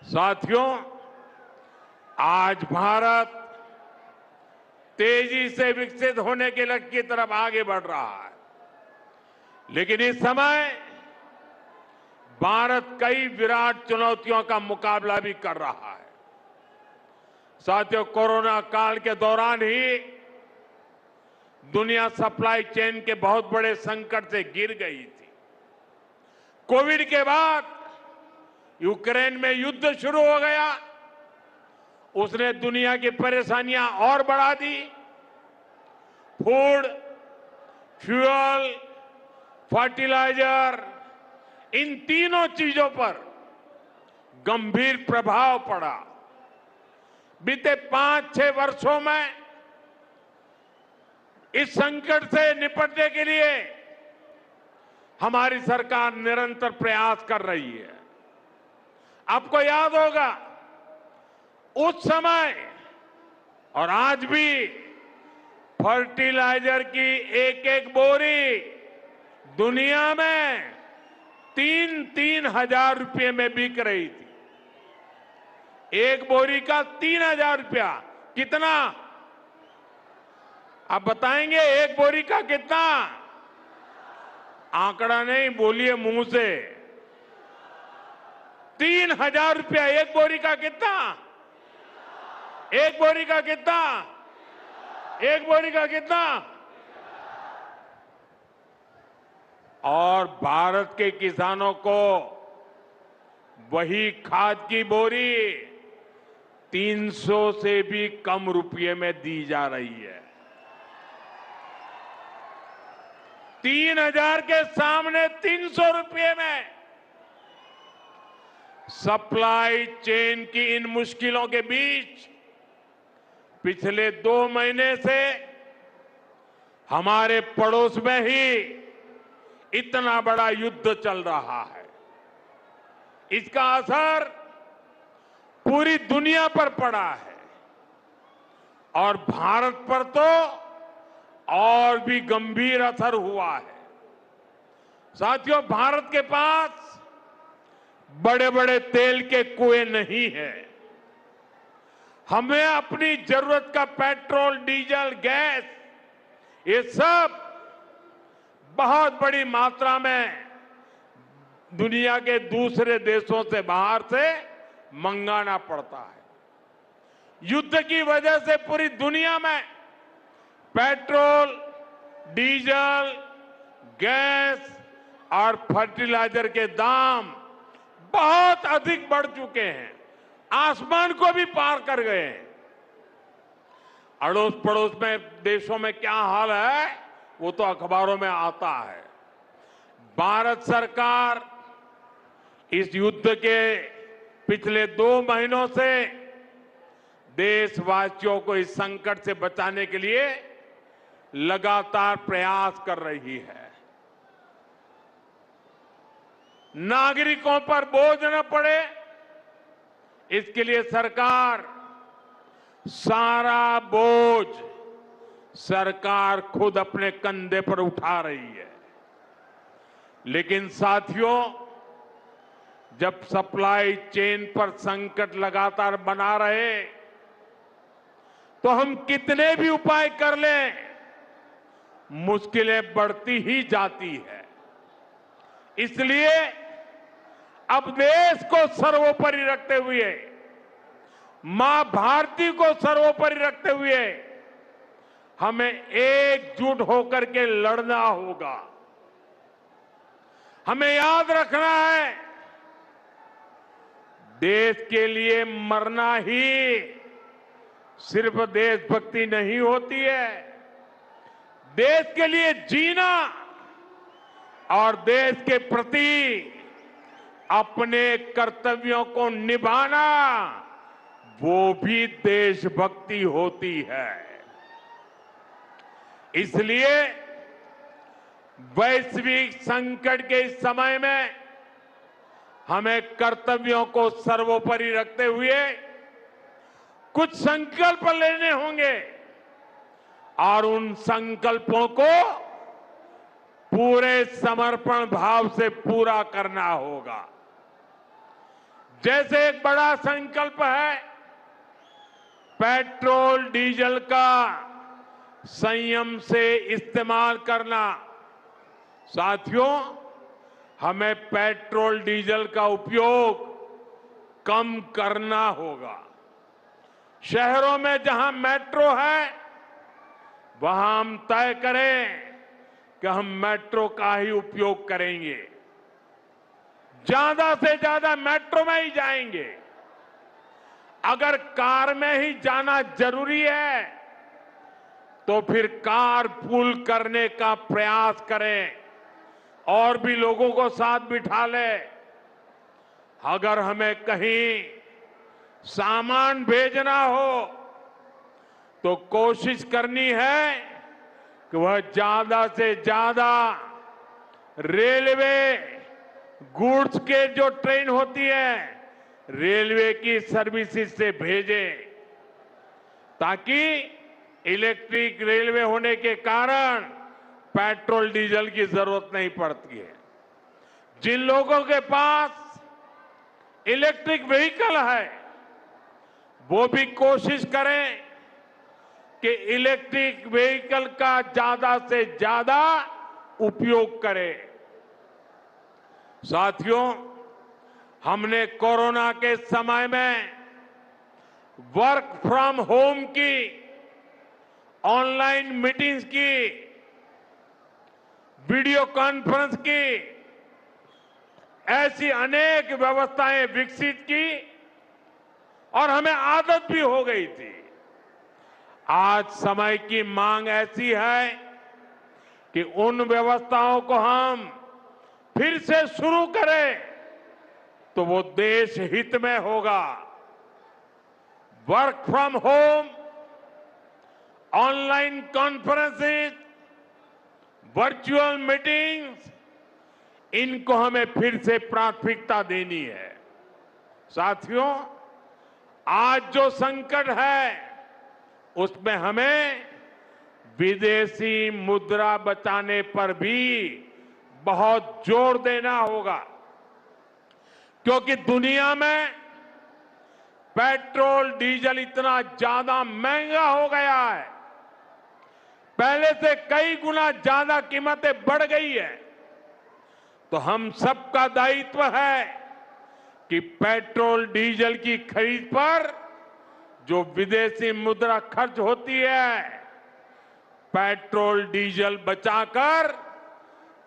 साथियों, आज भारत तेजी से विकसित होने के लक्ष्य की तरफ आगे बढ़ रहा है, लेकिन इस समय भारत कई विराट चुनौतियों का मुकाबला भी कर रहा है। साथियों, कोरोना काल के दौरान ही दुनिया सप्लाई चेन के बहुत बड़े संकट से घिर गई थी। कोविड के बाद यूक्रेन में युद्ध शुरू हो गया, उसने दुनिया की परेशानियां और बढ़ा दी। फूड, फ्यूल, फर्टिलाइजर, इन तीनों चीजों पर गंभीर प्रभाव पड़ा। बीते 5-6 वर्षों में इस संकट से निपटने के लिए हमारी सरकार निरंतर प्रयास कर रही है। आपको याद होगा, उस समय और आज भी फर्टिलाइजर की एक एक बोरी दुनिया में 3-3 हजार रुपये में बिक रही थी। एक बोरी का 3,000 रुपया। कितना? आप बताएंगे एक बोरी का कितना? आंकड़ा नहीं, बोलिए मुंह से। 3,000 रुपया एक बोरी का। कितना? एक बोरी का कितना? एक बोरी का कितना? और भारत के किसानों को वही खाद की बोरी 300 से भी कम रुपये में दी जा रही है। 3,000 के सामने 300 रुपये में। सप्लाई चेन की इन मुश्किलों के बीच पिछले 2 महीने से हमारे पड़ोस में ही इतना बड़ा युद्ध चल रहा है। इसका असर पूरी दुनिया पर पड़ा है और भारत पर तो और भी गंभीर असर हुआ है। साथियों, भारत के पास बड़े बड़े तेल के कुएं नहीं है। हमें अपनी जरूरत का पेट्रोल, डीजल, गैस, ये सब बहुत बड़ी मात्रा में दुनिया के दूसरे देशों से, बाहर से मंगाना पड़ता है। युद्ध की वजह से पूरी दुनिया में पेट्रोल, डीजल, गैस और फर्टिलाइजर के दाम बहुत अधिक बढ़ चुके हैं, आसमान को भी पार कर गए हैं। अड़ोस पड़ोस में देशों में क्या हाल है वो तो अखबारों में आता है। भारत सरकार इस युद्ध के पिछले 2 महीनों से देशवासियों को इस संकट से बचाने के लिए लगातार प्रयास कर रही है। नागरिकों पर बोझ न पड़े, इसके लिए सरकार सारा बोझ सरकार खुद अपने कंधे पर उठा रही है। लेकिन साथियों, जब सप्लाई चेन पर संकट लगातार बना रहे तो हम कितने भी उपाय कर लें, मुश्किलें बढ़ती ही जाती है। इसलिए अब देश को सर्वोपरि रखते हुए, मां भारती को सर्वोपरि रखते हुए हमें एकजुट होकर के लड़ना होगा। हमें याद रखना है, देश के लिए मरना ही सिर्फ देशभक्ति नहीं होती है। देश के लिए जीना और देश के प्रति अपने कर्तव्यों को निभाना, वो भी देशभक्ति होती है। इसलिए वैश्विक संकट के इस समय में हमें कर्तव्यों को सर्वोपरि रखते हुए कुछ संकल्प लेने होंगे और उन संकल्पों को पूरे समर्पण भाव से पूरा करना होगा। जैसे एक बड़ा संकल्प है पेट्रोल डीजल का संयम से इस्तेमाल करना। साथियों, हमें पेट्रोल डीजल का उपयोग कम करना होगा। शहरों में जहां मेट्रो है वहां हम तय करें कि हम मेट्रो का ही उपयोग करेंगे, ज्यादा से ज्यादा मेट्रो में ही जाएंगे। अगर कार में ही जाना जरूरी है तो फिर कार पूल करने का प्रयास करें और भी लोगों को साथ बिठा ले। अगर हमें कहीं सामान भेजना हो तो कोशिश करनी है कि वह ज्यादा से ज्यादा रेलवे गुड्स के जो ट्रेन होती है रेलवे की सर्विसेज से भेजें, ताकि इलेक्ट्रिक रेलवे होने के कारण पेट्रोल डीजल की जरूरत नहीं पड़ती है। जिन लोगों के पास इलेक्ट्रिक व्हीकल है वो भी कोशिश करें कि इलेक्ट्रिक व्हीकल का ज्यादा से ज्यादा उपयोग करें। साथियों, हमने कोरोना के समय में वर्क फ्रॉम होम की, ऑनलाइन मीटिंग्स की, वीडियो कॉन्फ्रेंस की, ऐसी अनेक व्यवस्थाएं विकसित की और हमें आदत भी हो गई थी। आज समय की मांग ऐसी है कि उन व्यवस्थाओं को हम फिर से शुरू करें तो वो देश हित में होगा। Work from home, online conferences, virtual meetings, इनको हमें फिर से प्राथमिकता देनी है। साथियों, आज जो संकट है उसमें हमें विदेशी मुद्रा बचाने पर भी बहुत जोर देना होगा, क्योंकि दुनिया में पेट्रोल डीजल इतना ज्यादा महंगा हो गया है, पहले से कई गुना ज्यादा कीमतें बढ़ गई है। तो हम सबका दायित्व है कि पेट्रोल डीजल की खरीद पर जो विदेशी मुद्रा खर्च होती है, पेट्रोल डीजल बचाकर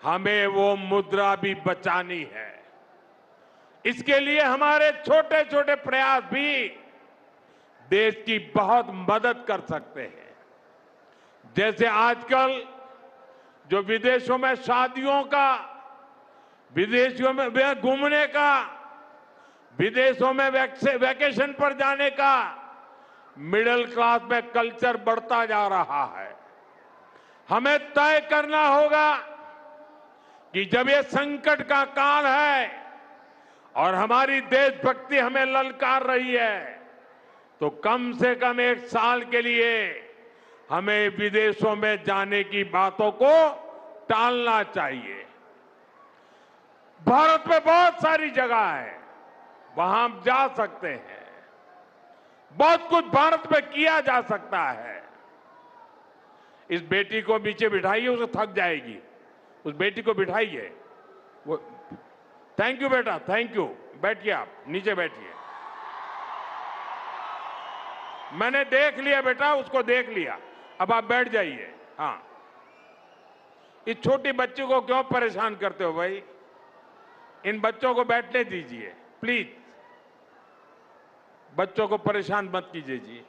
हमें वो मुद्रा भी बचानी है। इसके लिए हमारे छोटे छोटे प्रयास भी देश की बहुत मदद कर सकते हैं। जैसे आजकल जो विदेशों में शादियों का, विदेशों में घूमने का, विदेशों में वैकेशन पर जाने का मिडिल क्लास में कल्चर बढ़ता जा रहा है। हमें तय करना होगा कि जब ये संकट का काल है और हमारी देशभक्ति हमें ललकार रही है, तो कम से कम एक साल के लिए हमें विदेशों में जाने की बातों को टालना चाहिए। भारत में बहुत सारी जगह है, वहां हम जा सकते हैं। बहुत कुछ भारत में किया जा सकता है। इस बेटी को नीचे बिठाइए, उसे थक जाएगी। उस बेटी को बिठाइए। वो थैंक यू बेटा, थैंक यू। बैठिए, आप नीचे बैठिए। मैंने देख लिया बेटा, उसको देख लिया, अब आप बैठ जाइए। हाँ, इस छोटी बच्ची को क्यों परेशान करते हो भाई? इन बच्चों को बैठने दीजिए प्लीज। बच्चों को परेशान मत कीजिए जी।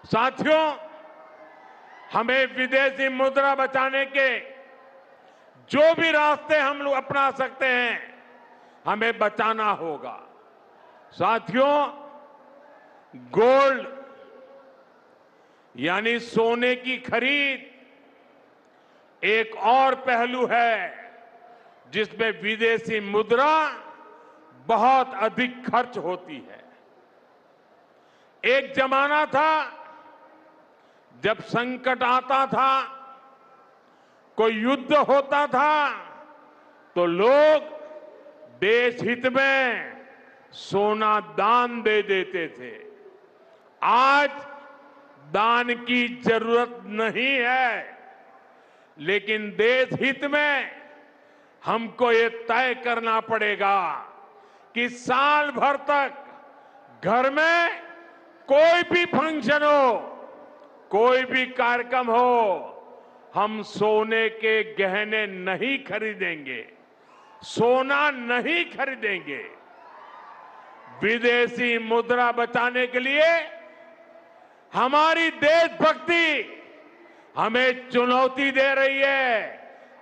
साथियों, हमें विदेशी मुद्रा बचाने के जो भी रास्ते हम लोग अपना सकते हैं, हमें बचाना होगा। साथियों, गोल्ड यानी सोने की खरीद एक और पहलू है जिसमें विदेशी मुद्रा बहुत अधिक खर्च होती है। एक जमाना था जब संकट आता था, कोई युद्ध होता था, तो लोग देश हित में सोना दान दे देते थे। आज दान की जरूरत नहीं है, लेकिन देश हित में हमको ये तय करना पड़ेगा कि साल भर तक घर में कोई भी फंक्शन हो, कोई भी कार्यक्रम हो, हम सोने के गहने नहीं खरीदेंगे, सोना नहीं खरीदेंगे। विदेशी मुद्रा बचाने के लिए हमारी देशभक्ति हमें चुनौती दे रही है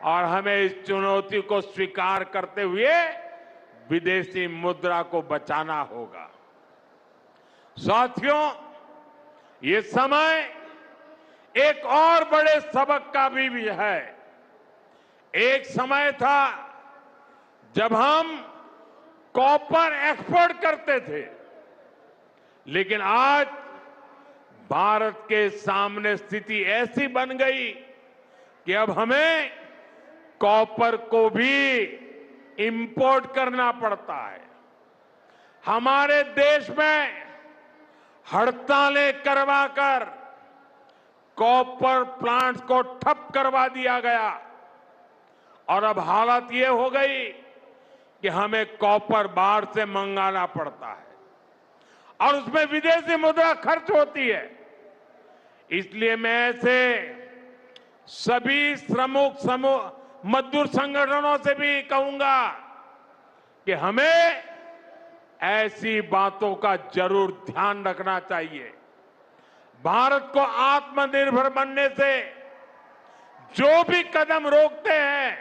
और हमें इस चुनौती को स्वीकार करते हुए विदेशी मुद्रा को बचाना होगा। साथियों, ये समय एक और बड़े सबक का भी है। एक समय था जब हम कॉपर एक्सपोर्ट करते थे, लेकिन आज भारत के सामने स्थिति ऐसी बन गई कि अब हमें कॉपर को भी इंपोर्ट करना पड़ता है। हमारे देश में हड़तालें करवाकर कॉपर प्लांट्स को ठप करवा दिया गया और अब हालत ये हो गई कि हमें कॉपर बाहर से मंगाना पड़ता है और उसमें विदेशी मुद्रा खर्च होती है। इसलिए मैं ऐसे सभी श्रमिक समूह मजदूर संगठनों से भी कहूंगा कि हमें ऐसी बातों का जरूर ध्यान रखना चाहिए। भारत को आत्मनिर्भर बनने से जो भी कदम रोकते हैं,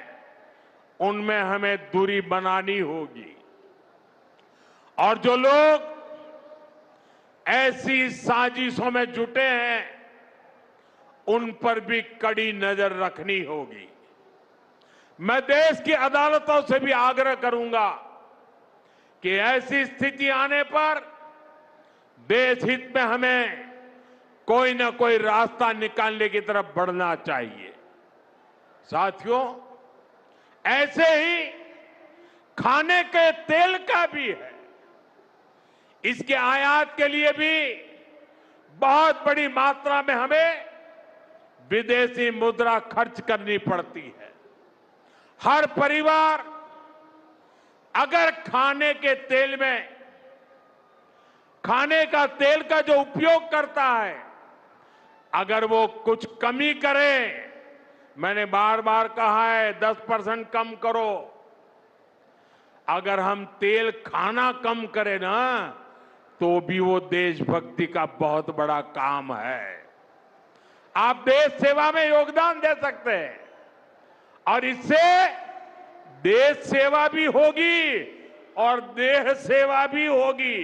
उनमें हमें दूरी बनानी होगी और जो लोग ऐसी साजिशों में जुटे हैं, उन पर भी कड़ी नजर रखनी होगी। मैं देश की अदालतों से भी आग्रह करूंगा कि ऐसी स्थिति आने पर देश हित में हमें कोई ना कोई रास्ता निकालने की तरफ बढ़ना चाहिए। साथियों, ऐसे ही खाने के तेल का भी है। इसके आयात के लिए भी बहुत बड़ी मात्रा में हमें विदेशी मुद्रा खर्च करनी पड़ती है। हर परिवार अगर खाने के तेल में खाने का तेल का जो उपयोग करता है, अगर वो कुछ कमी करे, मैंने बार बार कहा है 10% कम करो। अगर हम तेल खाना कम करें ना, तो भी वो देशभक्ति का बहुत बड़ा काम है। आप देश सेवा में योगदान दे सकते हैं और इससे देश सेवा भी होगी और देह सेवा भी होगी।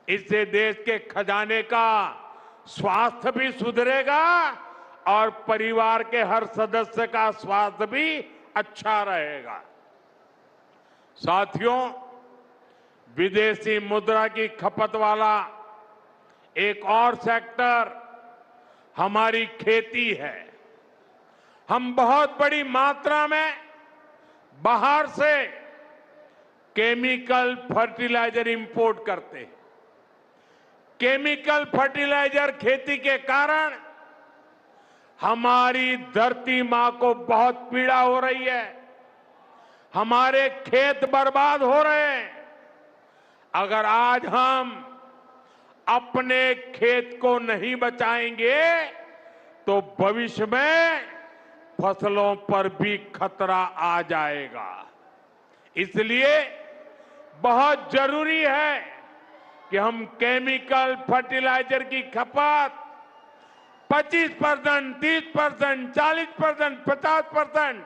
इससे देश के खजाने का स्वास्थ्य भी सुधरेगा और परिवार के हर सदस्य का स्वास्थ्य भी अच्छा रहेगा। साथियों, विदेशी मुद्रा की खपत वाला एक और सेक्टर हमारी खेती है। हम बहुत बड़ी मात्रा में बाहर से केमिकल फर्टिलाइजर इंपोर्ट करते हैं। केमिकल फर्टिलाइजर खेती के कारण हमारी धरती मां को बहुत पीड़ा हो रही है। हमारे खेत बर्बाद हो रहे हैं। अगर आज हम अपने खेत को नहीं बचाएंगे तो भविष्य में फसलों पर भी खतरा आ जाएगा। इसलिए बहुत जरूरी है कि हम केमिकल फर्टिलाइजर की खपत 25%, 30%, 40%, 50%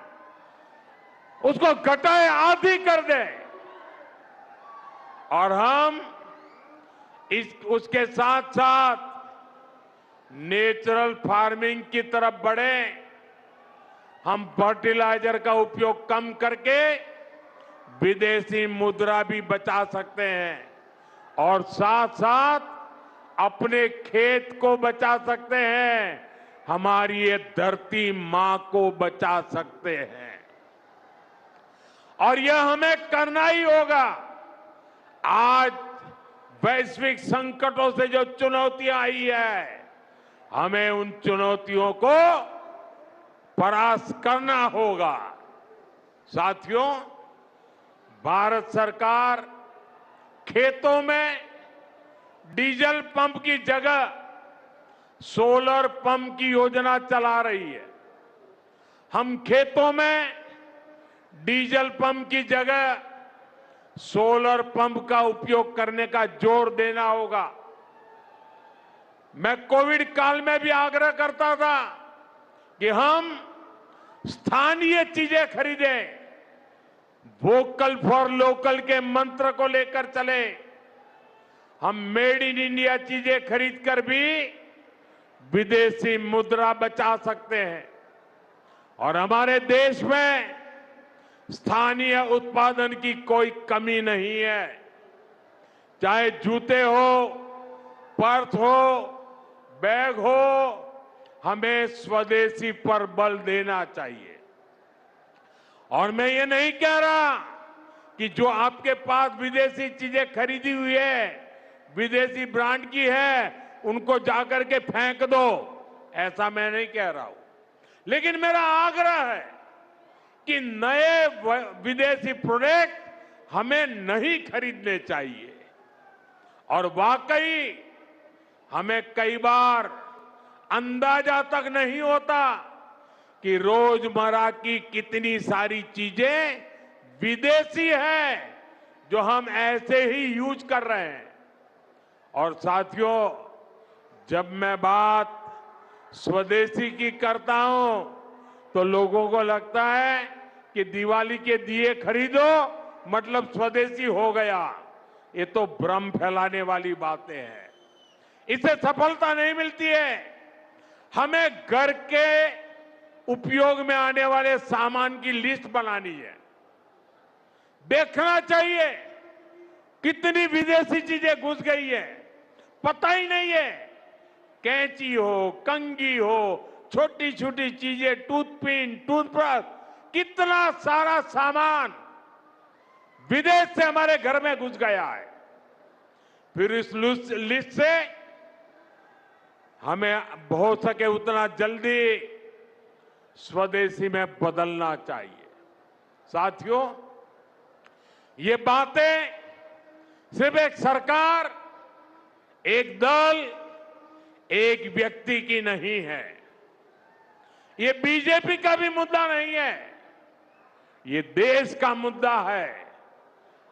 उसको घटाए, आधी कर दें और हम उसके साथ साथ नेचुरल फार्मिंग की तरफ बढ़े। हम फर्टिलाइजर का उपयोग कम करके विदेशी मुद्रा भी बचा सकते हैं और साथ साथ अपने खेत को बचा सकते हैं, हमारी ये धरती मां को बचा सकते हैं। और यह हमें करना ही होगा। आज वैश्विक संकटों से जो चुनौतियां आई है, हमें उन चुनौतियों को परास्त करना होगा। साथियों, भारत सरकार खेतों में डीजल पंप की जगह सोलर पंप की योजना चला रही है। हम खेतों में डीजल पंप की जगह सोलर पंप का उपयोग करने का जोर देना होगा। मैं कोविड काल में भी आग्रह करता था कि हम स्थानीय चीजें खरीदें, वोकल फॉर लोकल के मंत्र को लेकर चले। हम मेड इन इंडिया चीजें खरीदकर भी विदेशी मुद्रा बचा सकते हैं और हमारे देश में स्थानीय उत्पादन की कोई कमी नहीं है। चाहे जूते हो, पर्स हो, बैग हो, हमें स्वदेशी पर बल देना चाहिए। और मैं ये नहीं कह रहा कि जो आपके पास विदेशी चीजें खरीदी हुई है, विदेशी ब्रांड की है, उनको जाकर के फेंक दो, ऐसा मैं नहीं कह रहा हूं। लेकिन मेरा आग्रह है कि नए विदेशी प्रोडक्ट हमें नहीं खरीदने चाहिए। और वाकई हमें कई बार अंदाजा तक नहीं होता कि रोजमर्रा की कितनी सारी चीजें विदेशी है जो हम ऐसे ही यूज कर रहे हैं। और साथियों, जब मैं बात स्वदेशी की करता हूं तो लोगों को लगता है कि दिवाली के दिए खरीदो मतलब स्वदेशी हो गया। ये तो भ्रम फैलाने वाली बातें हैं, इससे सफलता नहीं मिलती है। हमें घर के उपयोग में आने वाले सामान की लिस्ट बनानी है, देखना चाहिए कितनी विदेशी चीजें घुस गई है, पता ही नहीं है। कैंची हो, कंघी हो, छोटी छोटी चीजें, टूथपिन, टूथब्रश, कितना सारा सामान विदेश से हमारे घर में घुस गया है। फिर इस लिस्ट से हमें हो सके उतना जल्दी स्वदेशी में बदलना चाहिए। साथियों, ये बातें सिर्फ एक सरकार, एक दल, एक व्यक्ति की नहीं है। ये बीजेपी का भी मुद्दा नहीं है, ये देश का मुद्दा है।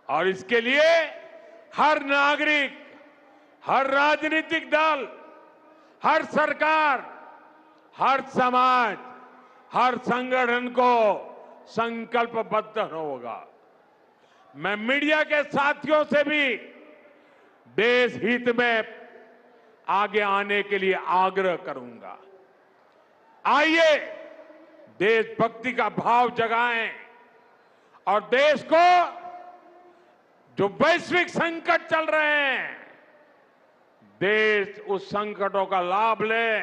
और इसके लिए हर नागरिक, हर राजनीतिक दल, हर सरकार, हर समाज, हर संगठन को संकल्पबद्ध होगा। मैं मीडिया के साथियों से भी देश हित में आगे आने के लिए आग्रह करूंगा। आइए देशभक्ति का भाव जगाएं और देश को जो वैश्विक संकट चल रहे हैं, देश उस संकटों का लाभ ले,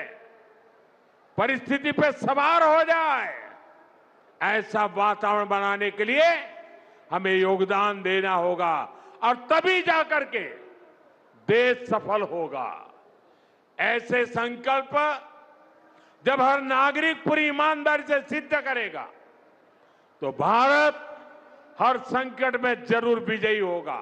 परिस्थिति पे सवार हो जाए। ऐसा वातावरण बनाने के लिए हमें योगदान देना होगा और तभी जाकर के देश सफल होगा। ऐसे संकल्प जब हर नागरिक पूरी ईमानदारी से सिद्ध करेगा तो भारत हर संकट में जरूर विजयी होगा।